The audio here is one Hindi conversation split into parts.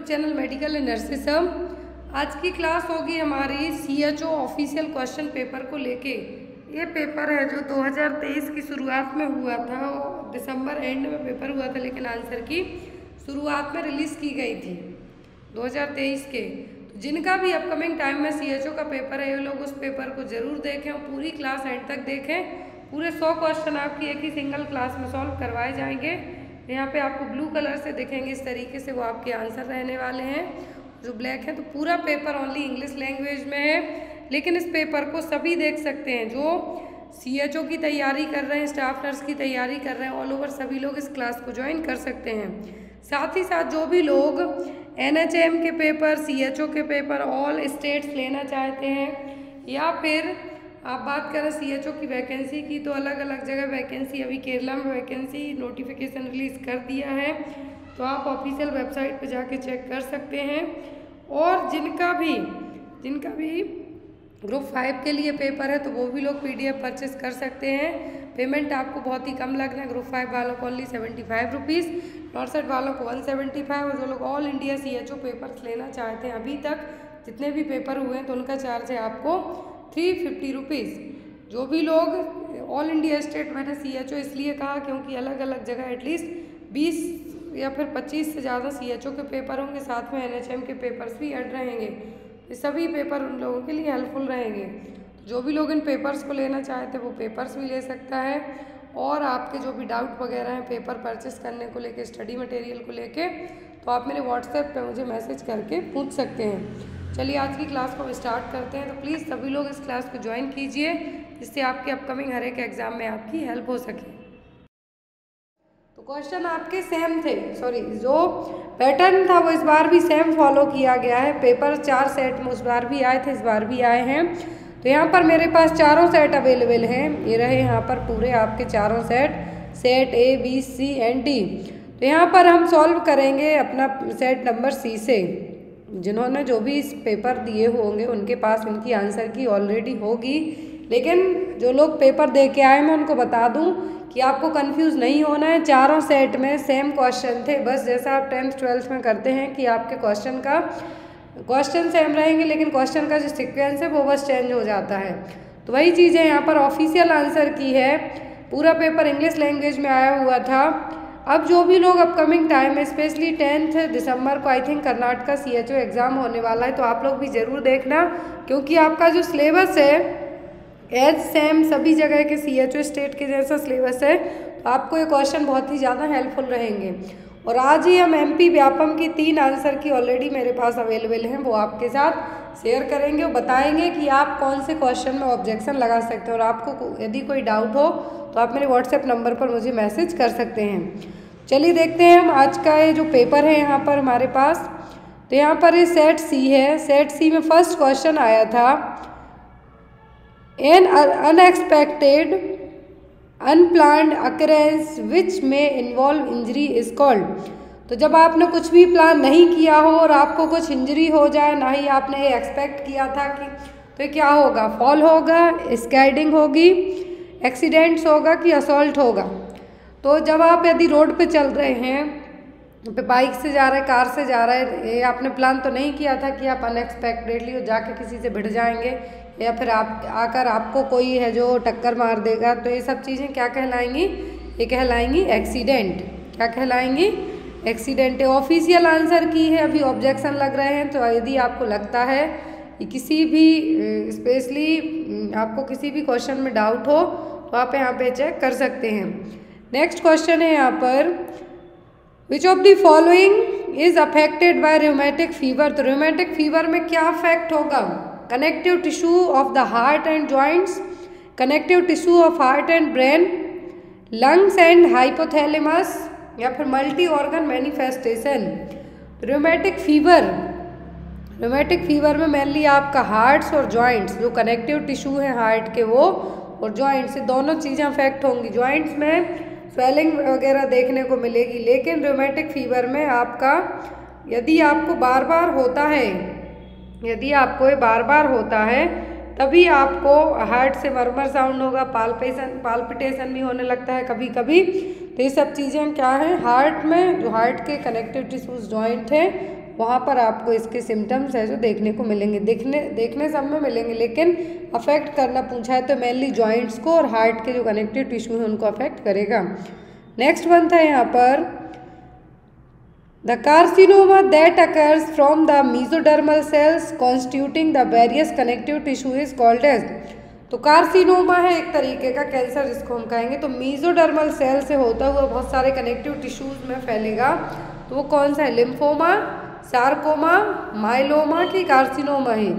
Channel medical and nurses hub. आज की क्लास होगी हमारी CHO ऑफिशियल क्वेश्चन पेपर को लेके। ये पेपर है जो 2023 की शुरुआत में हुआ था, दिसंबर एंड में पेपर हुआ था, लेकिन आंसर की शुरुआत में रिलीज़ की गई थी 2023 के। तो जिनका भी अपकमिंग टाइम में CHO का पेपर है, ये लोग उस पेपर को ज़रूर देखें और पूरी क्लास एंड तक देखें। पूरे 100 क्वेश्चन आपकी एक ही सिंगल क्लास में सॉल्व करवाए जाएंगे। यहाँ पे आपको ब्लू कलर से दिखेंगे, इस तरीके से वो आपके आंसर रहने वाले हैं जो ब्लैक है। तो पूरा पेपर ओनली इंग्लिश लैंग्वेज में है, लेकिन इस पेपर को सभी देख सकते हैं जो CHO की तैयारी कर रहे हैं, स्टाफ नर्स की तैयारी कर रहे हैं, ऑल ओवर सभी लोग इस क्लास को ज्वाइन कर सकते हैं। साथ ही साथ जो भी लोग NHM के पेपर, CHO के पेपर ऑल स्टेट्स लेना चाहते हैं, या फिर आप बात करें CHO की वैकेंसी की, तो अलग अलग जगह वैकेंसी, अभी केरला में वैकेंसी नोटिफिकेशन रिलीज़ कर दिया है, तो आप ऑफिशियल वेबसाइट पर जाके चेक कर सकते हैं। और जिनका भी ग्रुप 5 के लिए पेपर है, तो वो भी लोग PDF परचेस कर सकते हैं। पेमेंट आपको बहुत ही कम लगना है। ग्रुप 5 वालों को ओनली 75 रुपीज़, नॉर्थ वालों को 175, और जो लोग ऑल इंडिया CHO पेपर्स लेना चाहते हैं, अभी तक जितने भी पेपर हुए हैं, तो उनका चार्ज है आपको 350 रुपीज़। जो भी लोग ऑल इंडिया स्टेट, मैंने CHO इसलिए कहा क्योंकि अलग अलग जगह एटलीस्ट 20 या फिर 25 से ज़्यादा CHO के पेपर होंगे, साथ में NHM के पेपर्स भी ऐड रहेंगे। ये सभी पेपर उन लोगों के लिए हेल्पफुल रहेंगे। जो भी लोग इन पेपर्स को लेना चाहते हैं वो पेपर्स भी ले सकता है, और आपके जो भी डाउट वगैरह हैं पेपर परचेस करने को लेके, स्टडी मटेरियल को लेके, तो आप मेरे WhatsApp पे मुझे मैसेज करके पूछ सकते हैं। चलिए आज की क्लास को स्टार्ट करते हैं। तो प्लीज़ सभी लोग इस क्लास को ज्वाइन कीजिए, जिससे आपके अपकमिंग हर एक एग्ज़ाम में आपकी हेल्प हो सके। तो क्वेश्चन आपके सेम थे, जो पैटर्न था वो इस बार भी सेम फॉलो किया गया है। पेपर 4 सेट में उस बार भी आए थे, इस बार भी आए हैं। तो यहाँ पर मेरे पास चारों सेट अवेलेबल हैं। ये रहे यहाँ पर पूरे आपके चारों set A, B, C and D। तो यहाँ पर हम सॉल्व करेंगे अपना सेट नंबर C से। जिन्होंने जो भी इस पेपर दिए होंगे उनके पास इनकी आंसर की ऑलरेडी होगी, लेकिन जो लोग पेपर दे के आए, मैं उनको बता दूं कि आपको कंफ्यूज नहीं होना है। चारों सेट में सेम क्वेश्चन थे, बस जैसा आप 10th 12th में करते हैं कि आपके क्वेश्चन सेम रहेंगे, लेकिन क्वेश्चन का जो सीक्वेंस है वो बस चेंज हो जाता है। तो वही चीज़ है यहाँ पर ऑफिशियल आंसर की है। पूरा पेपर इंग्लिश लैंग्वेज में आया हुआ था। अब जो भी लोग अपकमिंग टाइम में, स्पेशली 10th दिसंबर को I think Karnataka CHO exam होने वाला है, तो आप लोग भी ज़रूर देखना, क्योंकि आपका जो सिलेबस है एज सेम सभी जगह के CHO स्टेट के जैसा सिलेबस है, तो आपको ये क्वेश्चन बहुत ही ज़्यादा हेल्पफुल रहेंगे। और आज ही हम MP व्यापम की 3 आंसर की ऑलरेडी मेरे पास अवेलेबल हैं, वो आपके साथ शेयर करेंगे और बताएंगे कि आप कौन से क्वेश्चन में ऑब्जेक्शन लगा सकते हैं। और आपको यदि कोई डाउट हो तो आप मेरे WhatsApp नंबर पर मुझे मैसेज कर सकते हैं। चलिए देखते हैं हम आज का ये जो पेपर है यहाँ पर हमारे पास। तो यहाँ पर ये सेट C है। सेट C में फर्स्ट क्वेश्चन आया था, एन अनएक्सपेक्टेड अनप्लान्ड अकरेंस विच में इन्वॉल्व इंजरी इज कॉल्ड। तो जब आपने कुछ भी प्लान नहीं किया हो और आपको कुछ इंजरी हो जाए, ना ही आपने ये एक्सपेक्ट किया था कि, तो ये क्या होगा? फॉल होगा, स्काइडिंग होगी, एक्सीडेंट्स होगा कि असॉल्ट होगा। तो जब आप यदि रोड पे चल रहे हैं, बाइक से जा रहे हैं, कार से जा रहे हैं, ये आपने प्लान तो नहीं किया था कि आप अनएक्सपेक्टेडली जाके किसी से भिड़ जाएंगे, या फिर आप आकर आपको कोई है जो टक्कर मार देगा, तो ये सब चीज़ें क्या कहलाएंगी? ये कहलाएंगी एक्सीडेंट। क्या कहलाएंगी? एक्सीडेंट। ऑफिशियल आंसर की है। अभी ऑब्जेक्शन लग रहे हैं, तो यदि आपको लगता है कि किसी भी स्पेशली आपको किसी भी क्वेश्चन में डाउट हो, तो आप यहाँ पे चेक कर सकते हैं। नेक्स्ट क्वेश्चन है यहाँ पर, विच of the following is affected by rheumatic fever. तो रूमेटिक फीवर में क्या अफेक्ट होगा? Connective tissue of the heart and joints, connective tissue of heart and brain, lungs and hypothalamus, या फिर multi organ manifestation. Rheumatic fever में मेनली आपका हार्ट्स और जॉइंट्स, जो कनेक्टिव टिश्यू है हार्ट के वो और जॉइंट्स, से दोनों चीज़ें अफेक्ट होंगी। जॉइंट्स में स्वेलिंग वगैरह देखने को मिलेगी, लेकिन रूमेटिक फीवर में आपका यदि आपको बार बार होता है तभी आपको हार्ट से मरमर साउंड होगा, पाल्पिटेशन भी होने लगता है कभी कभी। तो ये सब चीज़ें क्या हैं? हार्ट में जो हार्ट के कनेक्टिव टिश्यूज जॉइंट है वहाँ पर आपको इसके सिम्टम्स है जो देखने को मिलेंगे। देखने सब में मिलेंगे, लेकिन अफेक्ट करना पूछा है तो मेनली जॉइंट्स को और हार्ट के जो कनेक्टिव टिश्यू हैं उनको अफेक्ट करेगा। नेक्स्ट वन था यहाँ पर The carcinoma that occurs from the mesodermal cells constituting the various connective tissue is called as। तो कार्सिनोमा है एक तरीके का कैंसर जिसको हम कहेंगे, तो मीजोडर्मल सेल से होता हुआ बहुत सारे कनेक्टिव टिश्यूज में फैलेगा, तो वो कौन सा है? लिम्फोमा, सार्कोमा, माइलोमा की कार्सिनोमा है।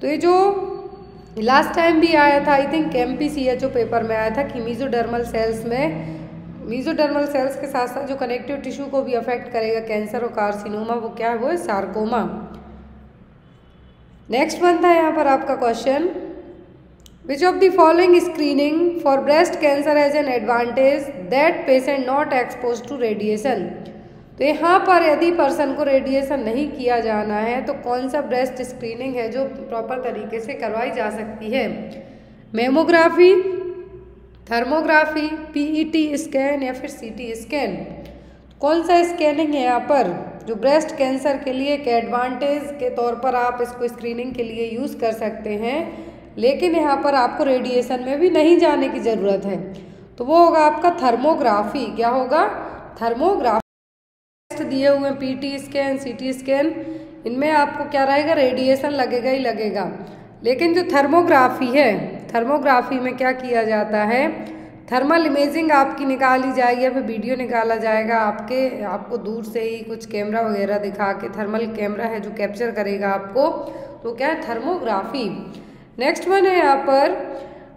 तो ये जो लास्ट टाइम भी आया था, आई थिंक MPCHO पेपर में आया था कि मीजोडर्मल सेल्स में, मीजोडर्मल सेल्स के साथ साथ जो कनेक्टिव टिश्यू को भी अफेक्ट करेगा कैंसर और कार्सिनोमा, वो क्या है? वो है सार्कोमा। नेक्स्ट वन था यहाँ पर आपका question, which of the following screening for breast cancer has an advantage that patient not expose to radiation. तो यहाँ पर यदि पर्सन को रेडिएशन नहीं किया जाना है तो कौन सा ब्रेस्ट स्क्रीनिंग है जो प्रॉपर तरीके से करवाई जा सकती है? मेमोग्राफी, थर्मोग्राफी, PET स्कैन या फिर CT स्कैन। कौन सा स्कैनिंग है यहाँ पर जो ब्रेस्ट कैंसर के लिए एक एडवांटेज के तौर पर आप इसको स्क्रीनिंग के लिए यूज़ कर सकते हैं, लेकिन यहाँ पर आपको रेडिएशन में भी नहीं जाने की ज़रूरत है, तो वो होगा आपका थर्मोग्राफी। क्या होगा? थर्मोग्राफी। टेस्ट दिए हुए PET स्कैन, CT स्कैन, इनमें आपको क्या रहेगा? रेडिएशन लगेगा ही लगेगा। लेकिन जो थर्मोग्राफी है, थर्मोग्राफी में क्या किया जाता है? थर्मल इमेजिंग आपकी निकाली जाएगी या फिर वीडियो निकाला जाएगा आपको दूर से ही कुछ कैमरा वगैरह दिखा के, थर्मल कैमरा है जो कैप्चर करेगा आपको, तो क्या है? थर्मोग्राफी। नेक्स्ट वन है यहाँ पर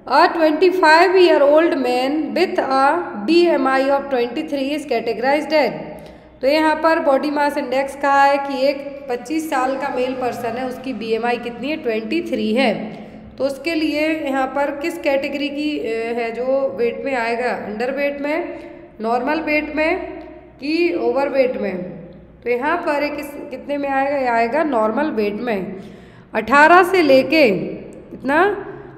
A 25-year-old man with a BMI of 23 is categorized as। तो यहाँ पर बॉडी मास इंडेक्स कहा है कि एक 25 साल का मेल पर्सन है, उसकी BMI कितनी है? 23 है। तो उसके लिए यहाँ पर किस कैटेगरी की है जो वेट में आएगा? अंडर वेट में, नॉर्मल वेट में कि ओवर वेट में? तो यहाँ पर कितने में आएगा? ये आएगा नॉर्मल वेट में। 18 से लेके कितना?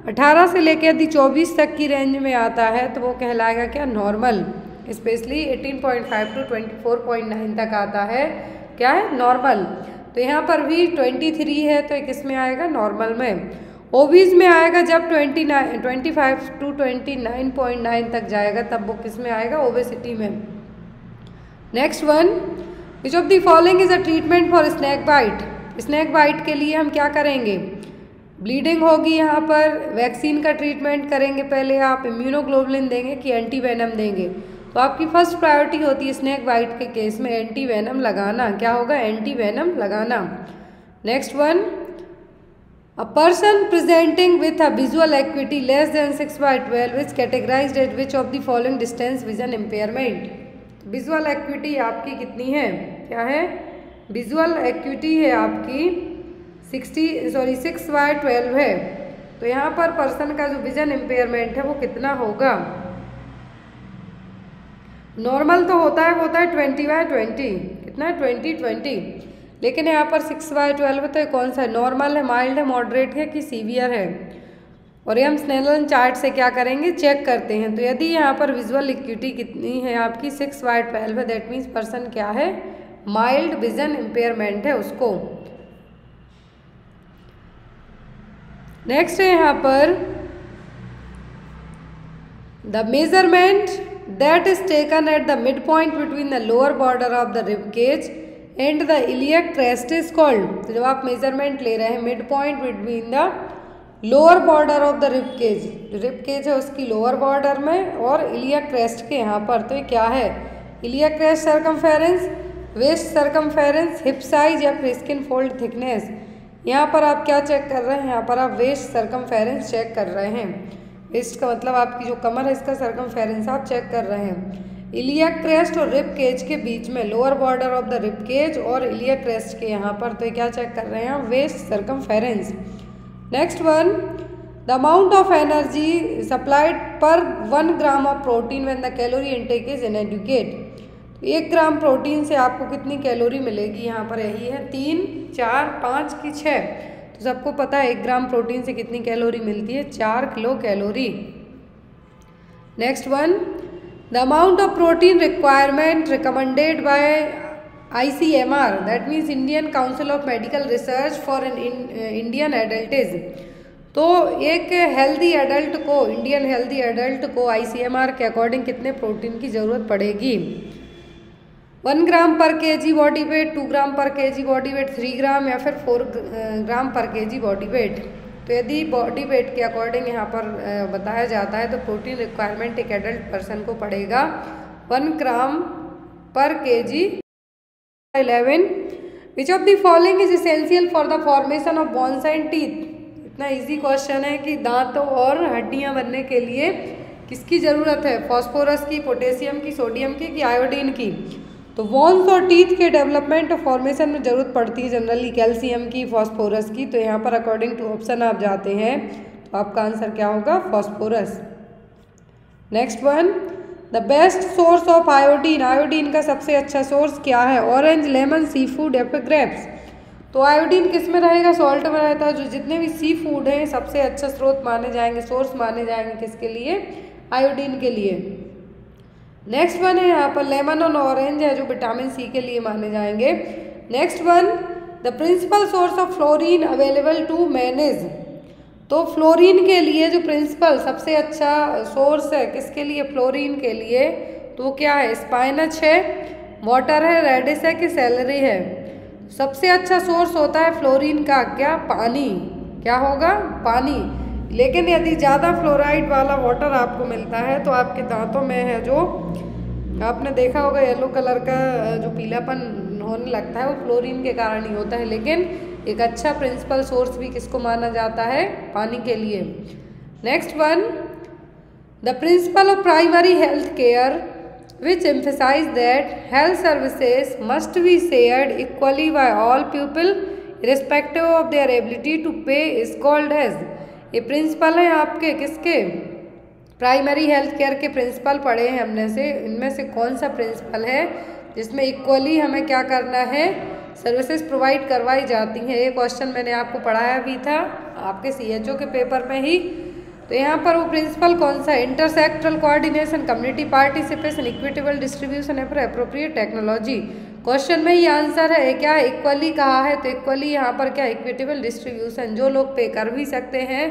18 से लेके यदि 24 तक की रेंज में आता है तो वो कहलाएगा क्या? नॉर्मल। स्पेशली 18.5 to 24.9 तक आता है, क्या है? नॉर्मल। तो यहाँ पर भी 23 है तो किस में आएगा? नॉर्मल में। ओबीज में आएगा जब 25 to 29.9 तक जाएगा, तब वो किस में आएगा? ओबेसिटी में। Next one, which of the following is a treatment for snake bite. Snake bite के लिए हम क्या करेंगे? ब्लीडिंग होगी, यहाँ पर वैक्सीन का ट्रीटमेंट करेंगे पहले आप, इम्यूनोग्लोबुलिन देंगे कि एंटी वेनम देंगे? तो आपकी फर्स्ट प्रायोरिटी होती है स्नैक बाइट के केस में एंटी वेनम लगाना। क्या होगा? एंटी वेनम लगाना। Next one, a person presenting with a visual acuity less than 6/12 is categorized as which of the following distance vision impairment. Visual acuity आपकी कितनी है? क्या है? विजुअल एक्विटी है आपकी 6/12 है। तो यहाँ पर पर्सन का जो विजन इम्पेयरमेंट है वो कितना होगा? नॉर्मल तो होता है 20/20। कितना है? 20/20। लेकिन यहाँ पर 6/12 है, तो कौन सा है? नॉर्मल है, माइल्ड है, मॉडरेट है कि सीवियर है? और ये हम स्नेलन चार्ट से क्या करेंगे? चेक करते हैं। तो यदि यहाँ पर विजुअल एक्यूटी कितनी है आपकी? 6/12 है, दैट मीन्स पर्सन क्या है? माइल्ड विजन इम्पेयरमेंट है उसको। नेक्स्ट है यहाँ पर the measurement that is taken at the mid point between the lower border of the rib cage and the iliac crest is called. तो जब आप मेजरमेंट ले रहे हैं mid point between the lower border of the rib cage है उसकी लोअर बॉर्डर में और इलियक क्रेस्ट के यहाँ पर, तो ये क्या है? Iliac crest circumference, waist circumference, hip size या फिर स्किन फोल्ड थिकनेस। यहाँ पर आप क्या चेक कर रहे हैं? यहाँ पर आप वेस्ट सर्कमफेरेंस चेक कर रहे हैं। वेस्ट का मतलब आपकी जो कमर है इसका सर्कमफेरेंस आप चेक कर रहे हैं। इलियक क्रेस्ट और रिब केज के बीच में, lower border of the rib cage और इलियक क्रेस्ट के यहाँ पर, तो क्या चेक कर रहे हैं? Waist circumference. Next one, the amount of energy supplied per 1 gram of protein when the calorie intake is inadequate. 1 gram protein से आपको कितनी कैलोरी मिलेगी? यहाँ पर यही है 3, 4, 5 की 6। तो सबको पता है 1 ग्राम प्रोटीन से कितनी कैलोरी मिलती है? 4 kilo calorie. Next one, the amount of protein requirement recommended by ICMR, that means Indian council of medical research for an Indian adultism. तो एक हेल्दी एडल्ट को, इंडियन हेल्दी एडल्ट को ICMR के अकॉर्डिंग कितने प्रोटीन की ज़रूरत पड़ेगी? 1 ग्राम पर kg बॉडी वेट, 2 ग्राम पर kg बॉडी वेट, 3 ग्राम या फिर 4 ग्राम पर kg बॉडी वेट। तो यदि बॉडी वेट के अकॉर्डिंग यहाँ पर बताया जाता है तो प्रोटीन रिक्वायरमेंट एक एडल्ट पर्सन को पड़ेगा 1 ग्राम पर kg। 11, which of the following is essential for the formation of bones and teeth? इतना इजी क्वेश्चन है कि दांतों और हड्डियां बनने के लिए किसकी ज़रूरत है? फॉस्फोरस की, पोटेशियम की, सोडियम की कि आयोडीन की? तो बोन्स और टीथ के डेवलपमेंट और फॉर्मेशन में ज़रूरत पड़ती है जनरली कैल्शियम की, फॉस्फोरस की। तो यहाँ पर अकॉर्डिंग टू ऑप्शन आप जाते हैं तो आपका आंसर क्या होगा? Phosphorus. Next one, the best source of iodine, iodine का सबसे अच्छा सोर्स क्या है? ऑरेंज, लेमन, सी फूड या फिर ग्रेप्स? तो आयोडीन किस में रहेगा? सॉल्ट में रहता है। जो जितने भी सी फूड हैं सबसे अच्छा स्रोत माने जाएंगे, सोर्स माने जाएंगे किसके लिए? आयोडीन के लिए। नेक्स्ट वन है यहाँ पर लेमन और ऑरेंज है जो विटामिन सी के लिए माने जाएंगे। Next one, the principal source of fluorine available to manage. तो फ्लोरीन के लिए जो प्रिंसिपल सबसे अच्छा सोर्स है किसके लिए? फ्लोरीन के लिए। तो क्या है? स्पाइनच है, वाटर है, रेडिस है कि सेलरी है? सबसे अच्छा सोर्स होता है फ्लोरीन का क्या? पानी। क्या होगा? पानी। लेकिन यदि ज़्यादा फ्लोराइड वाला वाटर आपको मिलता है तो आपके दांतों में है जो आपने देखा होगा येलो कलर का जो पीलापन होने लगता है वो फ्लोरीन के कारण ही होता है। लेकिन एक अच्छा प्रिंसिपल सोर्स भी किसको माना जाता है? पानी के लिए। Next one, the principle of primary health care which emphasize that health services must be shared equally by all people irrespective of their ability to pay is called as। ये प्रिंसिपल है आपके किसके? प्राइमरी हेल्थ केयर के प्रिंसिपल पढ़े हैं हमने से। इनमें से कौन सा प्रिंसिपल है जिसमें इक्वली हमें क्या करना है? सर्विसेज प्रोवाइड करवाई जाती हैं। ये क्वेश्चन मैंने आपको पढ़ाया भी था आपके CHO के पेपर में ही। तो यहाँ पर वो प्रिंसिपल कौन सा? Intersectoral coordination, community participation, equitable distribution या फिर एप्रोप्रिएट टेक्नोलॉजी। क्वेश्चन में ही आंसर है क्या? इक्वली कहा है तो इक्वली यहाँ पर क्या? Equitable distribution. जो लोग पे कर भी सकते हैं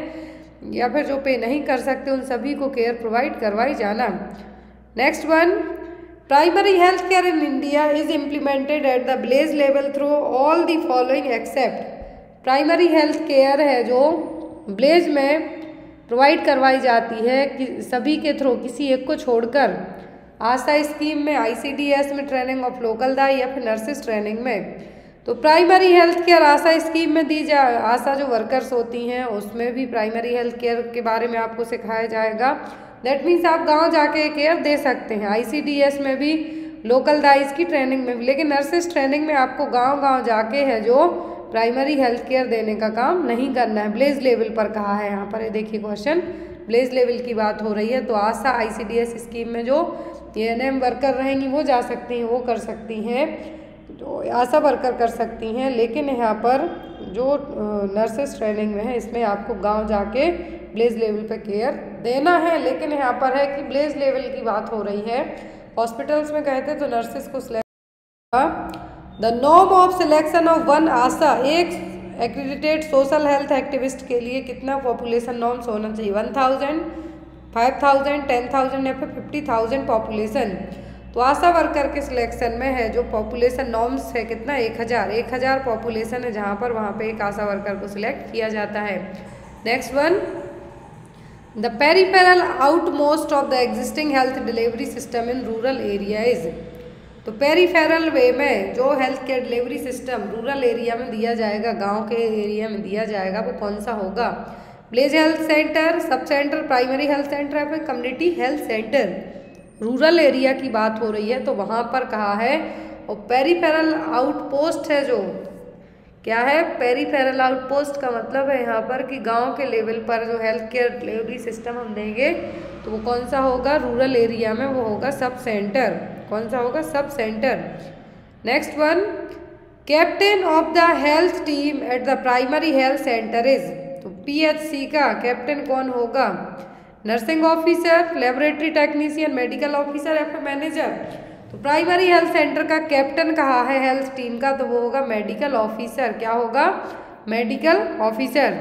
या फिर जो पे नहीं कर सकते उन सभी को केयर प्रोवाइड करवाई जाना। Next one, primary health care in India is implemented at the village level through all the following accept. Primary health care है जो विलेज में प्रोवाइड करवाई जाती है कि सभी के थ्रू, किसी एक को छोड़कर। आशा स्कीम में, ICDS में ट्रेनिंग ऑफ लोकल दाई या फिर नर्सिस ट्रेनिंग में। तो प्राइमरी हेल्थ केयर आशा स्कीम में दी जाए। आशा जो वर्कर्स होती हैं उसमें भी प्राइमरी हेल्थ केयर के बारे में आपको सिखाया जाएगा। दैट मीन्स आप गांव जाके केयर दे सकते हैं। ICDS में भी, लोकल दाइज की ट्रेनिंग में भी। लेकिन नर्सिस ट्रेनिंग में आपको गाँव जाके है जो प्राइमरी हेल्थ केयर देने का काम नहीं करना है। विलेज लेवल पर कहा है यहाँ पर। ये देखिए क्वेश्चन विलेज लेवल की बात हो रही है। तो आशा ICDS स्कीम में जो ANM वर्कर रहेंगी वो जा सकती हैं, वो कर सकती हैं, जो आशा वर्कर कर सकती हैं। लेकिन यहाँ पर जो नर्सेस ट्रेनिंग में है इसमें आपको गांव जाके विलेज लेवल पे केयर देना है। लेकिन यहाँ पर है कि विलेज लेवल की बात हो रही है। हॉस्पिटल्स में कहते तो नर्सेस को select. The norm of selection of one ASHA, एक एक्रेडिटेड सोशल हेल्थ एक्टिविस्ट के लिए कितना पॉपुलेशन नॉर्म्स होना चाहिए? 1000, 5000, 10,000 या फिर 50,000 पॉपुलेशन। तो आशा वर्कर के सिलेक्शन में है जो पॉपुलेशन नॉर्म्स है कितना? 1000 पॉपुलेशन है जहाँ पर वहाँ पे एक आशा वर्कर को सिलेक्ट किया जाता है। Next one, the peripheral outmost of the existing health delivery system in rural areas. तो पेरिफेरल वे में जो health care delivery system rural area में दिया जाएगा, गांव के एरिया में दिया जाएगा, वो कौन सा होगा? Village health centre, sub centre, primary health centre या फिर community health centre. Rural area की बात हो रही है तो वहाँ पर कहा है। और पेरिफेरल आउटपोस्ट है जो क्या है? पेरिफेरल आउटपोस्ट का मतलब है यहाँ पर कि गांव के लेवल पर जो हेल्थ केयर डिलीवरी सिस्टम हम देंगे तो वो कौन सा होगा? रूरल एरिया में वो होगा सब सेंटर। कौन सा होगा? Sub centre. Next one, captain of the health team at the primary health centre is. तो PHC का कैप्टन कौन होगा? Nursing officer, laboratory technician, medical officer या फिर मैनेजर? तो प्राइमरी हेल्थ सेंटर का कैप्टन कहा है हेल्थ टीम का, तो वो होगा मेडिकल ऑफिसर। क्या होगा? Medical officer.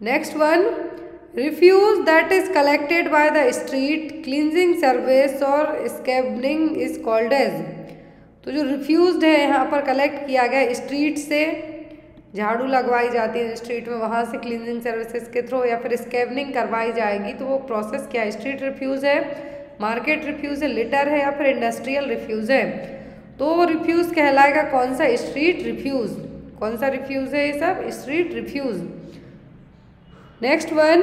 Next one, refuse that is collected by the street cleansing service और स्कैबनिंग इज कॉल्ड एज। तो जो रिफ्यूज्ड है यहाँ पर कलेक्ट किया गया स्ट्रीट से, झाड़ू लगवाई जाती है स्ट्रीट में, वहाँ से क्लींजिंग सर्विसेज के थ्रू या फिर स्कैबनिंग करवाई जाएगी, तो वो प्रोसेस क्या है? स्ट्रीट रिफ्यूज़ है, मार्केट रिफ्यूज़ है, लिटर है या फिर इंडस्ट्रियल रिफ्यूज़ है। तो वो रिफ्यूज़ कहलाएगा कौन सा? Street refuse. कौन सा रिफ्यूज़ है ये सब? Street refuse. Next one,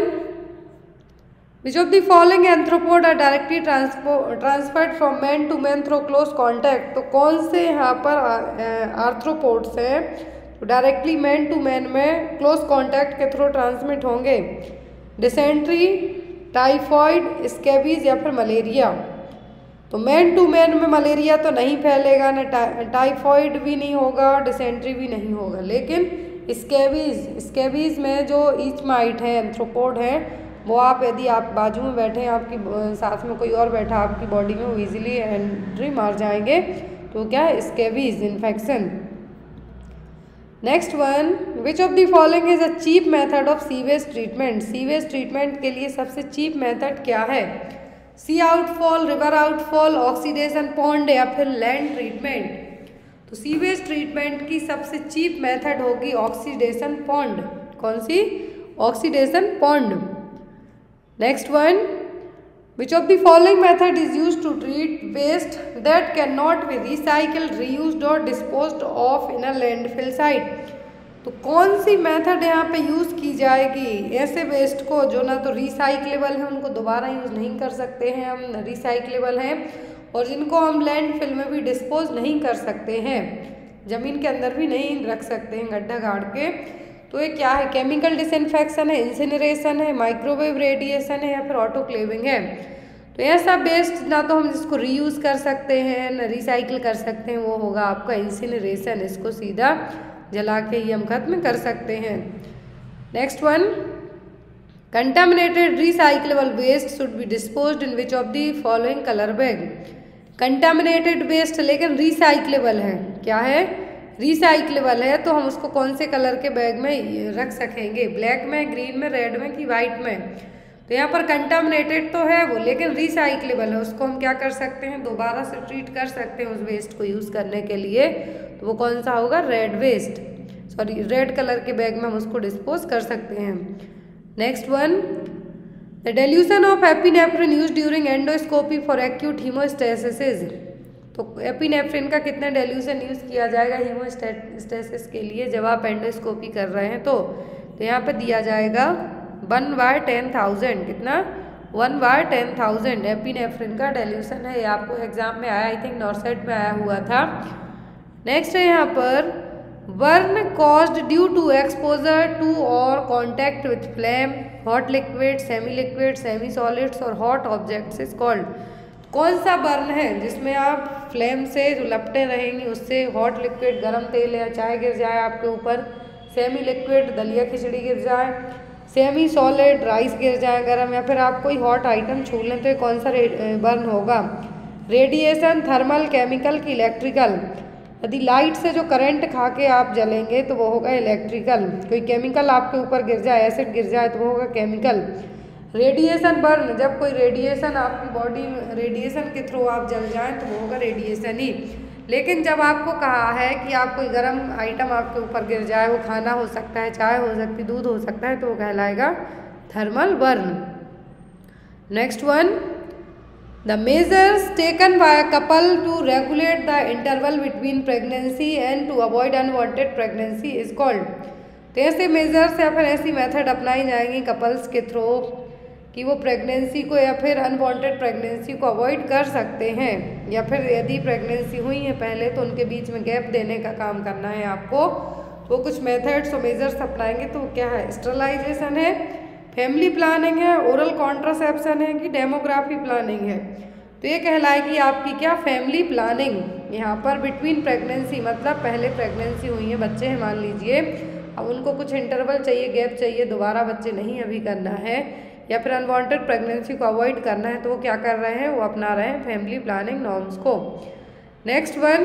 which of the following arthropod are directly transferred from man to man through close contact. तो कौन से यहाँ पर आर्थ्रोपोड्स हैं तो डायरेक्टली मैन टू मैन में क्लोज कॉन्टैक्ट के थ्रू ट्रांसमिट होंगे? डिसेंट्री, टाइफॉइड, स्कैबीज या फिर मलेरिया। तो मैन टू मैन में मलेरिया तो नहीं फैलेगा, न टाइफॉइड भी नहीं होगा, डिसेंट्री भी नहीं होगा, लेकिन स्कैबीज में जो ईच माइट है, एंथ्रोपोड है, वो आप यदि आप बाजू में बैठे हैं, आपकी साथ में कोई और बैठा आपकी बॉडी में, वो ईजिली एंट्री मार जाएंगे, तो क्या है? Scabies infection. Next one, which of the following is a cheap method of sewage treatment. Sewage treatment के लिए सबसे चीप मेथड क्या है? Sea outfall, river outfall, oxidation pond या फिर लैंड ट्रीटमेंट। तो सीवेज ट्रीटमेंट की सबसे चीप मेथड होगी ऑक्सीडेशन पॉन्ड। कौन सी? Oxidation pond. Next one, which of the following method is use to treat waste that can not be recycled, reused और disposed of in a landfill site. तो कौन सी मेथड यहाँ पे यूज़ की जाएगी ऐसे वेस्ट को जो ना तो रिसाइक्लेबल है, उनको दोबारा यूज़ नहीं कर सकते हैं हम, रिसाइक्लेबल हैं, और जिनको हम लैंडफिल में भी डिस्पोज नहीं कर सकते हैं, ज़मीन के अंदर भी नहीं रख सकते हैं गड्ढा गाड़ के। तो ये क्या है? केमिकल डिसइंफेक्शन है, इंसिनरेशन है, माइक्रोवेव रेडिएशन है या फिर ऑटोक्लेविंग है। तो ऐसा वेस्ट ना तो हम इसको रीयूज़ कर सकते हैं ना रिसाइकिल कर सकते हैं, वो होगा आपका इंसिनरेशन। इसको सीधा जला के ही हम खत्म कर सकते हैं। Next one, contaminated recyclable waste should be disposed in which of the following colour bag. Contaminated waste लेकिन रिसाइक्लेबल है, क्या है? रिसाइक्लेबल है, तो हम उसको कौन से कलर के बैग में रख सकेंगे? ब्लैक में, ग्रीन में, रेड में कि वाइट में? तो यहाँ पर कंटामिनेटेड तो है वो, लेकिन रिसाइक्लेबल है, उसको हम क्या कर सकते हैं? दोबारा से ट्रीट कर सकते हैं उस वेस्ट को यूज़ करने के लिए। तो वो कौन सा होगा? Red waste, sorry red colour के बैग में हम उसको डिस्पोज कर सकते हैं। Next one, the dilution of epinephrine use during endoscopy for acute haemostasis. तो एपिनेफ्रिन का कितना डिल्यूशन यूज़ किया जाएगा हीमोस्टेसिस के लिए जब आप एंडोस्कोपी कर रहे हैं? तो यहाँ पे दिया जाएगा 1/10,000। कितना? 1/10,000 एपिनेफ्रिन का डिल्यूशन है। ये आपको एग्जाम में आया, आई थिंक नॉर्सेट में आया हुआ था। नेक्स्ट है यहाँ पर, burn caused due to exposure to और contact with flame, hot liquid, semi liquid, semi solids और हॉट ऑब्जेक्ट्स इज कॉल्ड। कौन सा बर्न है जिसमें आप फ्लेम से जो लपटे रहेंगी उससे हॉट लिक्विड, गरम तेल या चाय गिर जाए आपके ऊपर, सेमी लिक्विड दलिया खिचड़ी गिर जाए, सेमी सॉलिड राइस गिर जाए गरम, या फिर आप कोई हॉट आइटम छू लें, तो कौन सा बर्न होगा? रेडिएशन, थर्मल, केमिकल की इलेक्ट्रिकल। यदि लाइट से जो करंट खा के आप जलेंगे तो वो होगा इलेक्ट्रिकल। कोई केमिकल आपके ऊपर गिर जाए, एसिड गिर जाए, तो वो होगा केमिकल। रेडिएशन बर्न, जब कोई रेडिएशन आपकी बॉडी में रेडिएशन के थ्रू आप जल जाएं तो वो होगा रेडिएशन ही। लेकिन जब आपको कहा है कि आप कोई गर्म आइटम आपके ऊपर गिर जाए, वो खाना हो सकता है, चाय हो सकती है, दूध हो सकता है, तो वो कहलाएगा thermal burn. Next one, the measures taken by a couple to regulate the interval between pregnancy and to avoid unwanted pregnancy is called. तो ऐसे मेजर्स या फिर ऐसी मेथड अपनाई जाएंगी कपल्स के थ्रू कि वो प्रेगनेंसी को या फिर अनवांटेड प्रेगनेंसी को अवॉइड कर सकते हैं, या फिर यदि प्रेगनेंसी हुई है पहले तो उनके बीच में गैप देने का काम करना है आपको। तो कुछ मेथड्स और मेजर्स अपनाएंगे, तो क्या है? स्टरलाइजेशन है, फैमिली प्लानिंग है, ओरल कॉन्ट्रासेप्शन है कि डेमोग्राफी प्लानिंग है। तो ये कहलाएगी आपकी क्या? Family planning. यहाँ पर बिटवीन प्रेगनेंसी मतलब पहले प्रेगनेंसी हुई है, बच्चे हैं मान लीजिए, अब उनको कुछ इंटरवल चाहिए, गैप चाहिए, दोबारा बच्चे नहीं अभी करना है, या फिर अनवांटेड प्रेगनेंसी को अवॉइड करना है तो वो क्या कर रहे हैं, वो अपना रहे हैं फैमिली प्लानिंग नॉर्म्स को। Next one,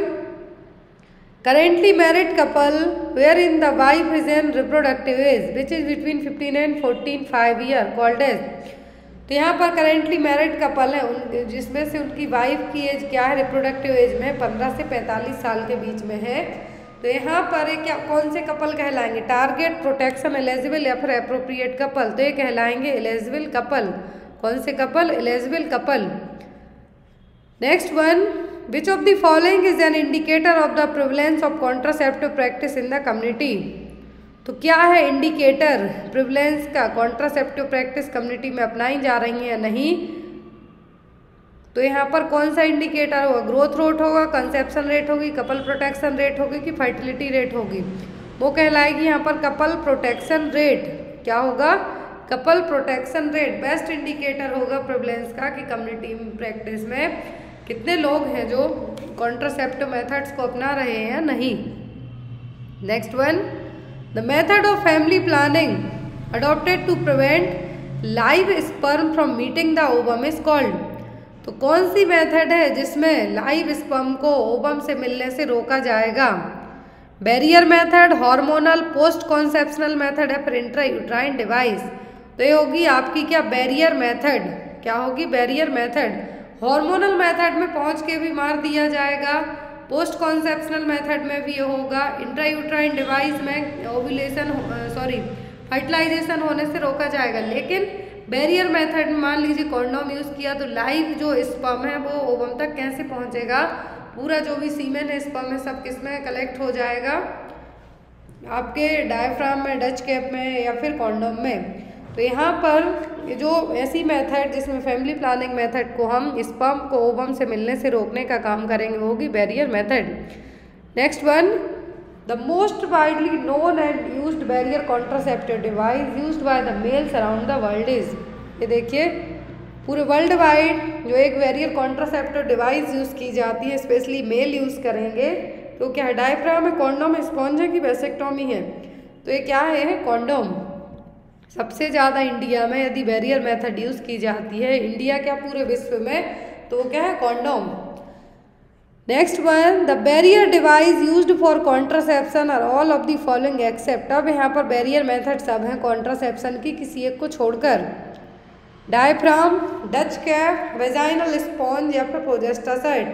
currently married couple where in the wife is in reproductive age which is between 15 and 14 5 year called as. तो यहाँ पर करेंटली मैरिड कपल है जिसमें से उनकी वाइफ की एज क्या है, रिप्रोडक्टिव एज में 15 से 45 साल के बीच में है। तो यहाँ पर क्या कौन से कपल कहलाएंगे, टारगेट, प्रोटेक्शन, एलिजिबल या फिर अप्रोप्रिएट कपल। तो ये कहलाएंगे एलिजिबल कपल। कौन से couple, eligible couple. Next one, which of the following is an indicator of the prevalence of contraceptive practice in the community. तो क्या है इंडिकेटर प्रिवलेंस का, कॉन्ट्रासेप्टिव प्रैक्टिस कम्युनिटी में अपनाई जा रही है या नहीं। तो यहाँ पर कौन सा इंडिकेटर होगा, ग्रोथ रेट होगा, कंसेप्शन रेट होगी, कपल प्रोटेक्शन रेट होगी कि फर्टिलिटी रेट होगी। वो कहलाएगी यहाँ पर कपल प्रोटेक्शन रेट। क्या होगा, couple protection rate best indicator होगा प्रिवलेंस का कि कम्युनिटी प्रैक्टिस में कितने लोग हैं जो कॉन्ट्रासेप्टिव मेथड्स को अपना रहे हैं या नहीं। Next one, the method of family planning adopted to prevent live sperm from meeting the ovum is called. तो कौन सी मेथड है जिसमें लाइव स्पर्म को ओवम से मिलने से रोका जाएगा। Barrier method, hormonal, post conceptional method है फिर इंट्रायूट्राइन डिवाइस। तो ये होगी आपकी क्या, बैरियर मेथड। क्या होगी, बैरियर मेथड। हार्मोनल मेथड में पहुंच के भी मार दिया जाएगा, पोस्ट कॉन्सेप्शनल मेथड में भी ये होगा, इंट्रायूट्राइन डिवाइस में ओव्यूलेशन फर्टिलाइजेशन होने से रोका जाएगा। लेकिन बैरियर मेथड में मान लीजिए कॉन्डोम यूज़ किया तो लाइव जो स्पर्म है वो ओवम तक कैसे पहुंचेगा, पूरा जो भी सीमेन है, स्पर्म है, सब किस में कलेक्ट हो जाएगा, आपके डायफ्राम में, डच कैप में या फिर कॉन्डोम में। तो यहाँ पर जो ऐसी मेथड जिसमें फैमिली प्लानिंग मेथड को हम स्पर्म को ओवम से मिलने से रोकने का काम करेंगे वो होगी barrier method. Next one, the most widely known and used barrier contraceptive device used by the mails around the world is. ये देखिए पूरे वर्ल्ड वाइड जो एक बैरियर कॉन्ट्रासेप्टिव डिवाइस यूज़ की जाती है, स्पेशली मेल यूज़ करेंगे तो क्या है, डायफ्राम है, कॉन्डोम है, स्पॉन्ज है कि वैसेक्टोमी है। तो ये क्या है, कॉन्डोम। सबसे ज़्यादा इंडिया में यदि बैरियर मेथड यूज़ की जाती है, इंडिया क्या पूरे विश्व में, तो वो क्या है, condom. Next one, the barrier device used for contraception are all of the following except. अब यहाँ पर बैरियर मेथड सब हैं कॉन्ट्रासेप्शन की किसी एक को छोड़कर, diaphragm, Dutch cap, vaginal sponge या फिर प्रोजेस्टासाइट।